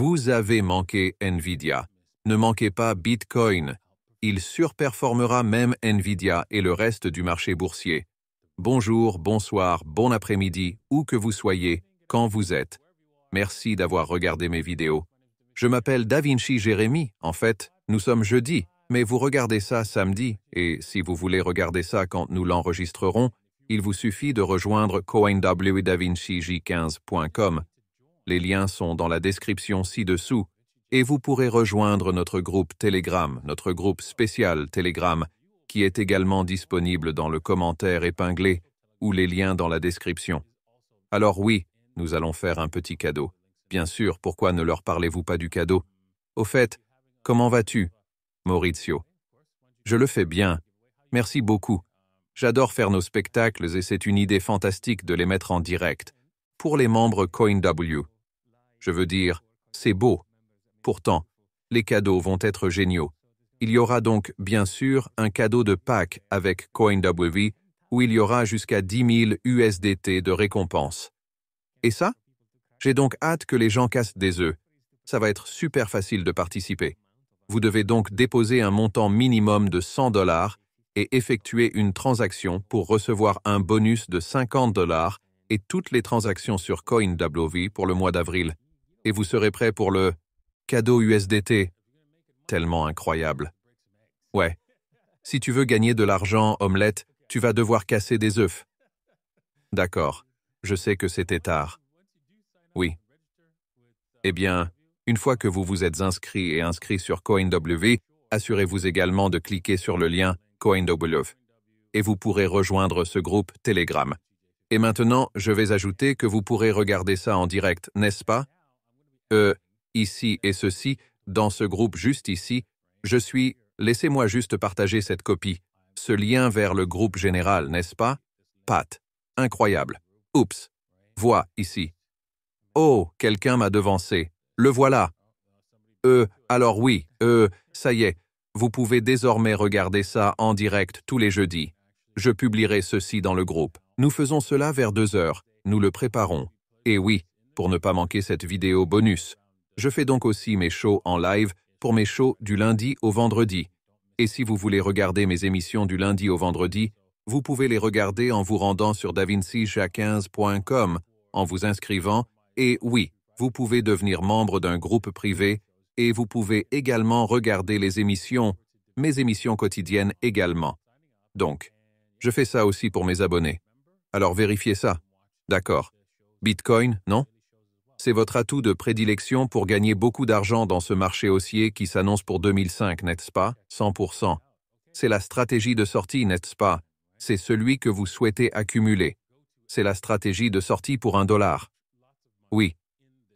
Vous avez manqué Nvidia. Ne manquez pas Bitcoin. Il surperformera même Nvidia et le reste du marché boursier. Bonjour, bonsoir, bon après-midi, où que vous soyez, quand vous êtes. Merci d'avoir regardé mes vidéos. Je m'appelle DaVinci Jérémy, en fait, nous sommes jeudi, mais vous regardez ça samedi, et si vous voulez regarder ça quand nous l'enregistrerons, il vous suffit de rejoindre coinwdavincij15.com. Les liens sont dans la description ci-dessous, et vous pourrez rejoindre notre groupe Telegram, notre groupe spécial Telegram, qui est également disponible dans le commentaire épinglé ou les liens dans la description. Alors oui, nous allons faire un petit cadeau. Bien sûr, pourquoi ne leur parlez-vous pas du cadeau? Au fait, comment vas-tu, Maurizio? Je le fais bien. Merci beaucoup. J'adore faire nos spectacles et c'est une idée fantastique de les mettre en direct. Pour les membres CoinW. Je veux dire, c'est beau. Pourtant, les cadeaux vont être géniaux. Il y aura donc, bien sûr, un cadeau de Pâques avec CoinW où il y aura jusqu'à 10 000 USDT de récompense. Et ça? J'ai donc hâte que les gens cassent des œufs. Ça va être super facile de participer. Vous devez donc déposer un montant minimum de $100 et effectuer une transaction pour recevoir un bonus de $50 et toutes les transactions sur CoinW pour le mois d'avril. Et vous serez prêt pour le cadeau USDT. Tellement incroyable. Ouais. Si tu veux gagner de l'argent, omelette, tu vas devoir casser des œufs. D'accord. Je sais que c'était tard. Oui. Eh bien, une fois que vous vous êtes inscrit sur CoinW, assurez-vous également de cliquer sur le lien CoinW. Et vous pourrez rejoindre ce groupe Telegram. Et maintenant, je vais ajouter que vous pourrez regarder ça en direct, n'est-ce pas? Ici et ceci, dans ce groupe juste ici, laissez-moi juste partager cette copie, ce lien vers le groupe général, n'est-ce pas? Pat. Incroyable. Oups. Vois, ici. Oh, quelqu'un m'a devancé. Le voilà. Alors oui, ça y est, vous pouvez désormais regarder ça en direct tous les jeudis. Je publierai ceci dans le groupe. Nous faisons cela vers 2 heures. Nous le préparons. Et oui, pour ne pas manquer cette vidéo bonus. Je fais donc aussi mes shows en live pour mes shows du lundi au vendredi. Et si vous voulez regarder mes émissions du lundi au vendredi, vous pouvez les regarder en vous rendant sur davincij15.com, en vous inscrivant, et oui, vous pouvez devenir membre d'un groupe privé, et vous pouvez également regarder les émissions, mes émissions quotidiennes également. Donc, je fais ça aussi pour mes abonnés. Alors vérifiez ça. D'accord. Bitcoin, non? C'est votre atout de prédilection pour gagner beaucoup d'argent dans ce marché haussier qui s'annonce pour 2005, n'est-ce pas? 100%. C'est la stratégie de sortie, n'est-ce pas? C'est celui que vous souhaitez accumuler. C'est la stratégie de sortie pour $1. Oui.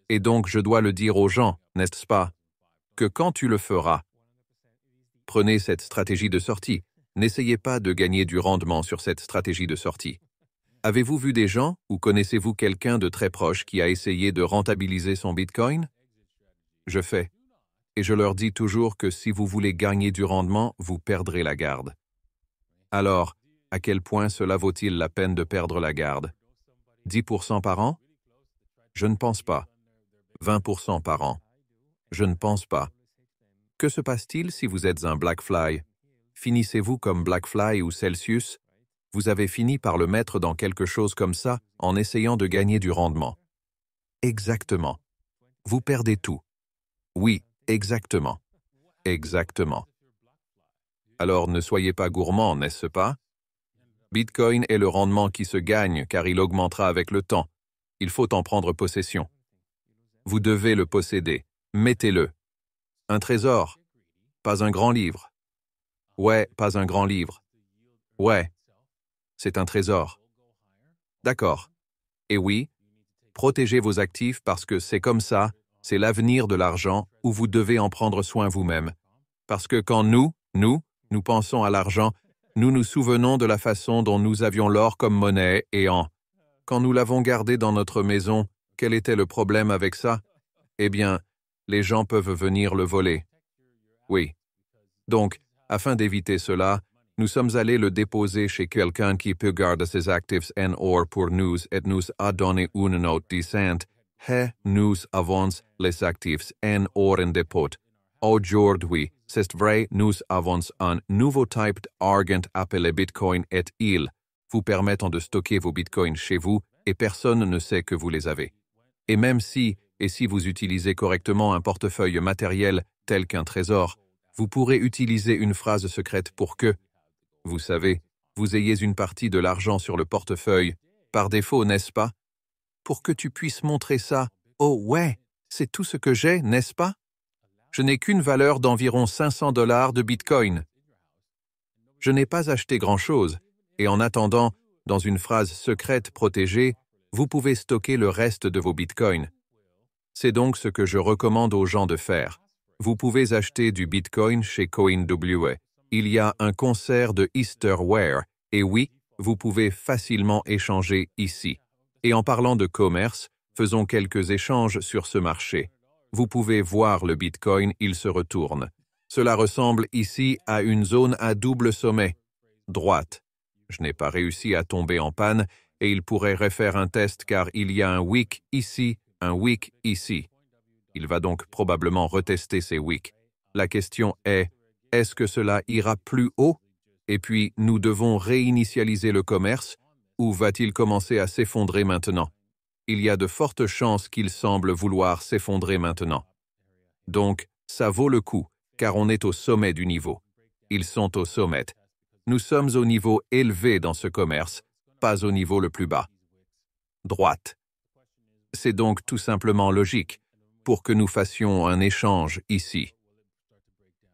Et donc je dois le dire aux gens, n'est-ce pas? Que quand tu le feras, prenez cette stratégie de sortie. N'essayez pas de gagner du rendement sur cette stratégie de sortie. Avez-vous vu des gens ou connaissez-vous quelqu'un de très proche qui a essayé de rentabiliser son Bitcoin? Je fais. Et je leur dis toujours que si vous voulez gagner du rendement, vous perdrez la garde. Alors, à quel point cela vaut-il la peine de perdre la garde? 10% par an? Je ne pense pas. 20% par an? Je ne pense pas. Que se passe-t-il si vous êtes un Blackfly? Finissez-vous comme Blackfly ou Celsius? Vous avez fini par le mettre dans quelque chose comme ça en essayant de gagner du rendement. Exactement. Vous perdez tout. Oui, exactement. Exactement. Alors ne soyez pas gourmand, n'est-ce pas? Bitcoin est le rendement qui se gagne car il augmentera avec le temps. Il faut en prendre possession. Vous devez le posséder. Mettez-le. Un trésor. Pas un grand livre. Ouais, pas un grand livre. Ouais. C'est un trésor. D'accord. Et oui, protégez vos actifs parce que c'est comme ça, c'est l'avenir de l'argent où vous devez en prendre soin vous-même. Parce que quand nous pensons à l'argent, nous nous souvenons de la façon dont nous avions l'or comme monnaie et quand nous l'avons gardé dans notre maison, quel était le problème avec ça? Eh bien, les gens peuvent venir le voler. Oui. Donc, afin d'éviter cela, nous sommes allés le déposer chez quelqu'un qui peut garder ses actifs en or pour nous et nous a donné une note décente nous avons les actifs en hors dépôt. Aujourd'hui, c'est vrai, nous avons un nouveau type d'argent appelé Bitcoin et il vous permettant de stocker vos bitcoins chez vous et personne ne sait que vous les avez. Et même si vous utilisez correctement un portefeuille matériel tel qu'un trésor, vous pourrez utiliser une phrase secrète pour que, vous savez, vous ayez une partie de l'argent sur le portefeuille, par défaut, n'est-ce pas? Pour que tu puisses montrer ça, oh ouais, c'est tout ce que j'ai, n'est-ce pas? Je n'ai qu'une valeur d'environ 500 $ de Bitcoin. Je n'ai pas acheté grand-chose, et en attendant, dans une phrase secrète protégée, vous pouvez stocker le reste de vos Bitcoins. C'est donc ce que je recommande aux gens de faire. Vous pouvez acheter du Bitcoin chez CoinWe. Il y a un concert de Easterware, et oui, vous pouvez facilement échanger ici. Et en parlant de commerce, faisons quelques échanges sur ce marché. Vous pouvez voir le Bitcoin, il se retourne. Cela ressemble ici à une zone à double sommet. Droite. Je n'ai pas réussi à tomber en panne et il pourrait refaire un test car il y a un wick ici, un wick ici. Il va donc probablement retester ces wicks. La question est, est-ce que cela ira plus haut? Et puis, nous devons réinitialiser le commerce ou va-t-il commencer à s'effondrer maintenant? Il y a de fortes chances qu'il semble vouloir s'effondrer maintenant. Donc, ça vaut le coup, car on est au sommet du niveau. Ils sont au sommet. Nous sommes au niveau élevé dans ce commerce, pas au niveau le plus bas. Droite. C'est donc tout simplement logique, pour que nous fassions un échange ici.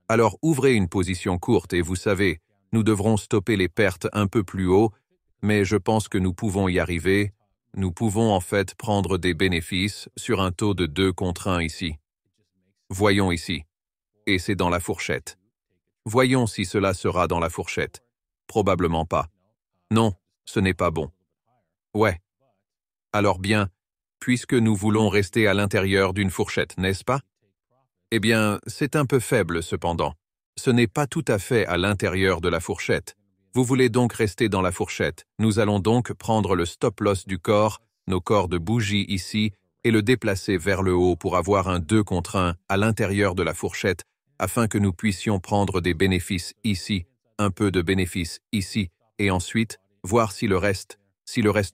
Alors ouvrez une position courte et vous savez, nous devrons stopper les pertes un peu plus haut, mais je pense que nous pouvons y arriver. Nous pouvons en fait prendre des bénéfices sur un taux de 2 contre 1 ici. Voyons ici. Et c'est dans la fourchette. Voyons si cela sera dans la fourchette. Probablement pas. Non, ce n'est pas bon. Ouais. Alors bien, puisque nous voulons rester à l'intérieur d'une fourchette, n'est-ce pas? Eh bien, c'est un peu faible cependant. Ce n'est pas tout à fait à l'intérieur de la fourchette. Vous voulez donc rester dans la fourchette. Nous allons donc prendre le stop-loss du corps, nos corps de bougie ici, et le déplacer vers le haut pour avoir un 2 contre 1 à l'intérieur de la fourchette, afin que nous puissions prendre des bénéfices ici, un peu de bénéfices ici, et ensuite, voir si le reste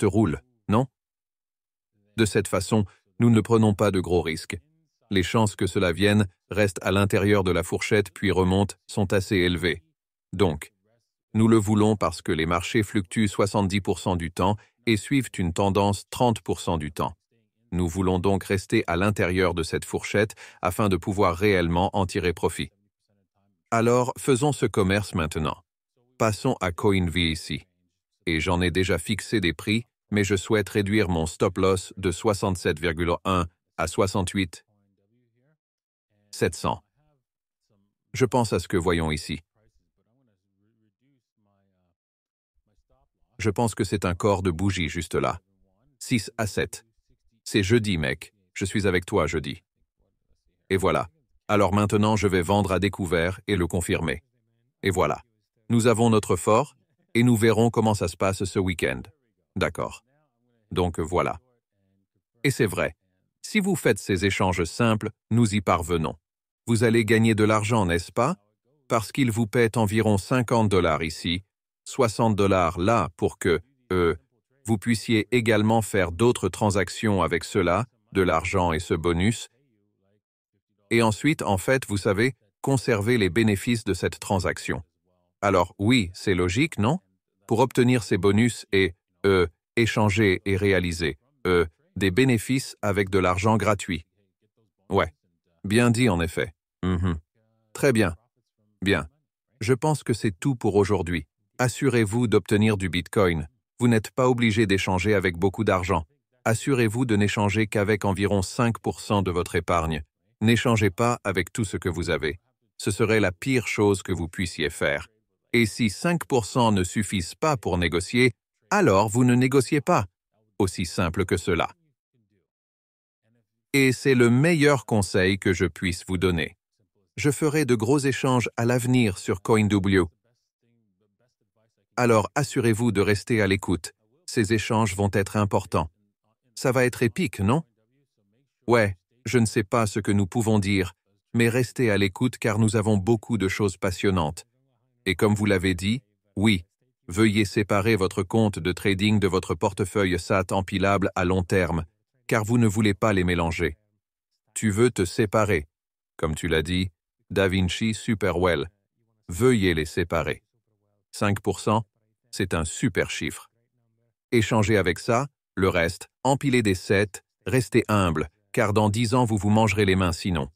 roule, non? De cette façon, nous ne prenons pas de gros risques. Les chances que cela vienne, restent à l'intérieur de la fourchette puis remontent, sont assez élevées. Donc, nous le voulons parce que les marchés fluctuent 70% du temps et suivent une tendance 30% du temps. Nous voulons donc rester à l'intérieur de cette fourchette afin de pouvoir réellement en tirer profit. Alors, faisons ce commerce maintenant. Passons à CoinV ici. Et j'en ai déjà fixé des prix, mais je souhaite réduire mon stop-loss de 67,1 à 68 700. Je pense à ce que voyons ici. Je pense que c'est un corps de bougie juste là. 6 à 7. C'est jeudi, mec. Je suis avec toi jeudi. Et voilà. Alors maintenant, je vais vendre à découvert et le confirmer. Et voilà. Nous avons notre fort et nous verrons comment ça se passe ce week-end. D'accord. Donc voilà. Et c'est vrai. Si vous faites ces échanges simples, nous y parvenons. Vous allez gagner de l'argent, n'est-ce pas? Parce qu'il vous paie environ 50 $ ici, 60 $ là pour que, vous puissiez également faire d'autres transactions avec cela, de l'argent et ce bonus. Et ensuite, en fait, vous savez, conserver les bénéfices de cette transaction. Alors oui, c'est logique, non? Pour obtenir ces bonus et, échanger et réaliser, des bénéfices avec de l'argent gratuit. Ouais. Bien dit en effet. Très bien. Bien. Je pense que c'est tout pour aujourd'hui. Assurez-vous d'obtenir du Bitcoin. Vous n'êtes pas obligé d'échanger avec beaucoup d'argent. Assurez-vous de n'échanger qu'avec environ 5% de votre épargne. N'échangez pas avec tout ce que vous avez. Ce serait la pire chose que vous puissiez faire. Et si 5% ne suffisent pas pour négocier, alors vous ne négociez pas. Aussi simple que cela. Et c'est le meilleur conseil que je puisse vous donner. Je ferai de gros échanges à l'avenir sur CoinW. Alors assurez-vous de rester à l'écoute. Ces échanges vont être importants. Ça va être épique, non? Ouais, je ne sais pas ce que nous pouvons dire, mais restez à l'écoute car nous avons beaucoup de choses passionnantes. Et comme vous l'avez dit, oui, veuillez séparer votre compte de trading de votre portefeuille SAT empilable à long terme, car vous ne voulez pas les mélanger. Tu veux te séparer. Comme tu l'as dit, DaVinci Superwell. Veuillez les séparer. 5%, c'est un super chiffre. Échangez avec ça, le reste, empilez des 7, restez humble, car dans 10 ans vous vous mangerez les mains sinon.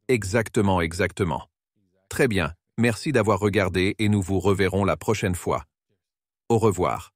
Exactement, exactement. Très bien, merci d'avoir regardé et nous vous reverrons la prochaine fois. Au revoir.